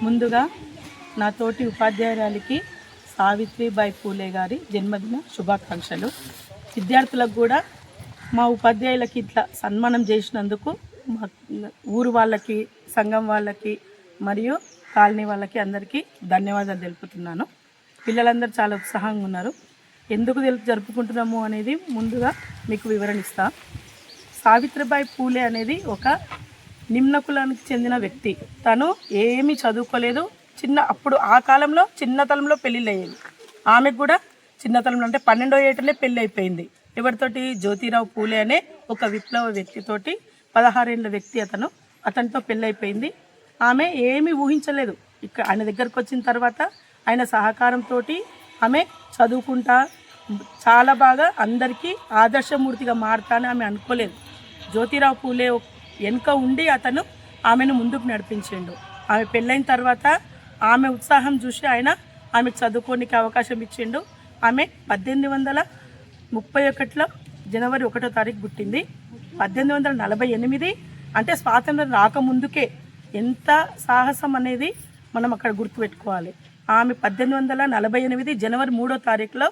ముందుగా నా తోటి ఉపాధ్యాయురాలికి సావిత్రిబాయి పూలే గారి జన్మదిన శుభాకాంక్షలు. విద్యార్థులకు కూడా మా ఉపాధ్యాయులకి ఇట్లా సన్మానం చేసినందుకు మా ఊరు వాళ్ళకి, సంఘం వాళ్ళకి మరియు కాలనీ వాళ్ళకి అందరికీ ధన్యవాదాలు తెలుపుతున్నాను. పిల్లలందరూ చాలా ఉత్సాహంగా ఉన్నారు. ఎందుకు జరుపుకుంటున్నాము అనేది ముందుగా మీకు వివరణిస్తా. సావిత్రిబాయి పూలే అనేది ఒక నిమ్న కులానికి చెందిన వ్యక్తి. తను ఏమీ చదువుకోలేదు. అప్పుడు ఆ కాలంలో చిన్నతనంలో పెళ్ళిళ్ళు అయ్యేది. ఆమెకు కూడా చిన్నతనంలో అంటే 12వ ఏటనే పెళ్ళి అయిపోయింది. ఎవరితోటి? జ్యోతిరావు పూలే అనే ఒక విప్లవ వ్యక్తితోటి 16 ఏళ్ళ వ్యక్తి అతనితో పెళ్ళి అయిపోయింది. ఆమె ఏమీ ఊహించలేదు. ఆయన దగ్గరకు వచ్చిన తర్వాత ఆయన సహకారంతో ఆమె చదువుకుంటా చాలా బాగా అందరికీ ఆదర్శమూర్తిగా మారుతానని ఆమె అనుకోలేదు. జ్యోతిరావు పూలే వెనుక ఉండి అతను ఆమెను ముందుకు నడిపించిండు. ఆమె పెళ్ళైన తర్వాత ఆమె ఉత్సాహం చూసి ఆయన ఆమెకు చదువుకోనికి అవకాశం ఇచ్చిండు. ఆమె 1831లో జనవరి 1వ తారీఖు పుట్టింది. 1848 అంటే స్వాతంత్రం రాకముందుకే ఎంత సాహసం అనేది మనం అక్కడ గుర్తుపెట్టుకోవాలి. ఆమె 1848 జనవరి 3వ తారీఖులో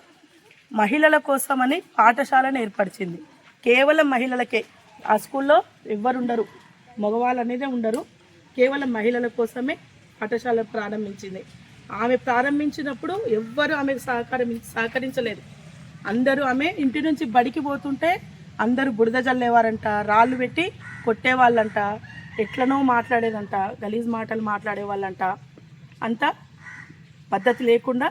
మహిళల కోసమని పాఠశాలను ఏర్పరిచింది. కేవలం మహిళలకే. ఆ స్కూల్లో ఎవ్వరు ఉండరు, మగవాళ్ళు అనేదే ఉండరు. కేవలం మహిళల కోసమే పాఠశాల ప్రారంభించింది. ఆమె ప్రారంభించినప్పుడు ఎవ్వరు ఆమెకు సహకరించలేదు. అందరూ ఆమె ఇంటి నుంచి బడికి పోతుంటే అందరూ బురద జల్లేవారంట, రాళ్ళు పెట్టి కొట్టేవాళ్ళంట, ఎట్లనో మాట్లాడేదంట, గలీజ్ మాటలు మాట్లాడేవాళ్ళంట. అంతా పద్ధతి లేకుండా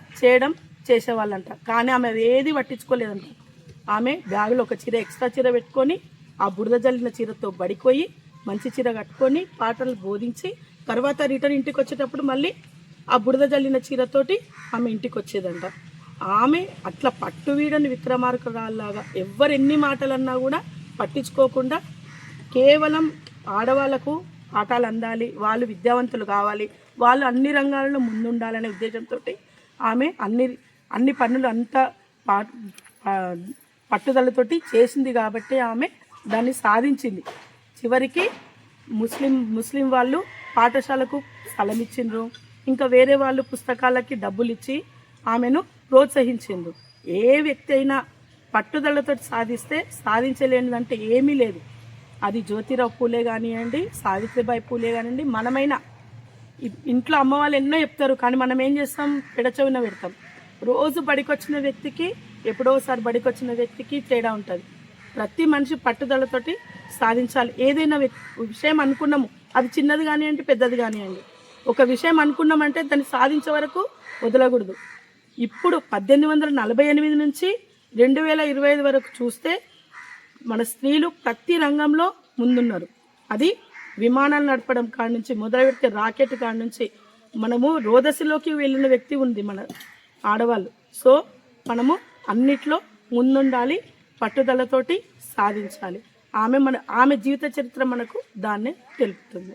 చేసేవాళ్ళంట. కానీ ఆమె ఏది పట్టించుకోలేదంట. ఆమె బ్యాగులో ఒక చీర, ఎక్స్ట్రా చీర పెట్టుకొని ఆ బురద జల్లిన చీరతో బడిపోయి మంచి చీర కట్టుకొని పాటలు బోధించి తర్వాత రిటర్న్ ఇంటికి వచ్చేటప్పుడు మళ్ళీ ఆ బురద జల్లిన చీరతోటి ఆమె ఇంటికి వచ్చేదంట. ఆమె అట్లా పట్టు వీడని విక్రమార్కురాల్లాగా ఎవ్వరు ఎన్ని మాటలన్నా కూడా పట్టించుకోకుండా కేవలం ఆడవాళ్లకు పాఠాలు అందాలి, వాళ్ళు విద్యావంతులు కావాలి, వాళ్ళు అన్ని రంగాలలో ముందుండాలనే ఉద్దేశంతో ఆమె అన్ని పనులు అంతా పట్టుదలతోటి చేసింది. కాబట్టి ఆమె దాన్ని సాధించింది. చివరికి ముస్లిం వాళ్ళు పాఠశాలకు స్థలం ఇచ్చిండ్రు. ఇంకా వేరే వాళ్ళు పుస్తకాలకి డబ్బులు ఇచ్చి ఆమెను ప్రోత్సహించిండ్రు. ఏ వ్యక్తి అయినా పట్టుదలతో సాధిస్తే సాధించలేనిదంటే ఏమీ లేదు. అది జ్యోతిరావు పూలే కానివ్వండి, సావిత్రిబాయి పూలే కానివ్వండి, మనమైనా ఇంట్లో అమ్మ వాళ్ళు ఎన్నో చెప్తారు, కానీ మనం ఏం చేస్తాం? పెడచెవిన పెడతాం. రోజు బడికొచ్చిన వ్యక్తికి, ఎప్పుడోసారి బడికొచ్చిన వ్యక్తికి తేడా ఉంటుంది. ప్రతి మనిషి పట్టుదలతోటి సాధించాలి. ఏదైనా విషయం అనుకున్నాము, అది చిన్నది కానివ్వండి, పెద్దది కానివ్వండి, ఒక విషయం అనుకున్నామంటే దాన్ని సాధించే వరకు వదలకూడదు. ఇప్పుడు 1848 నుంచి 2025 వరకు చూస్తే మన స్త్రీలు ప్రతి రంగంలో ముందున్నారు. అది విమానాలు నడపడం కాడి నుంచి మొదలు పెడితే రాకెట్ కాడి నుంచి మనము రోదసిలోకి వెళ్ళిన వ్యక్తి ఉంది మన ఆడవాళ్ళు. సో మనము అన్నిట్లో ముందుండాలి, పట్టుదలతోటి సాధించాలి. ఆమె జీవిత చరిత్ర మనకు దాన్నే తెలుపుతుంది.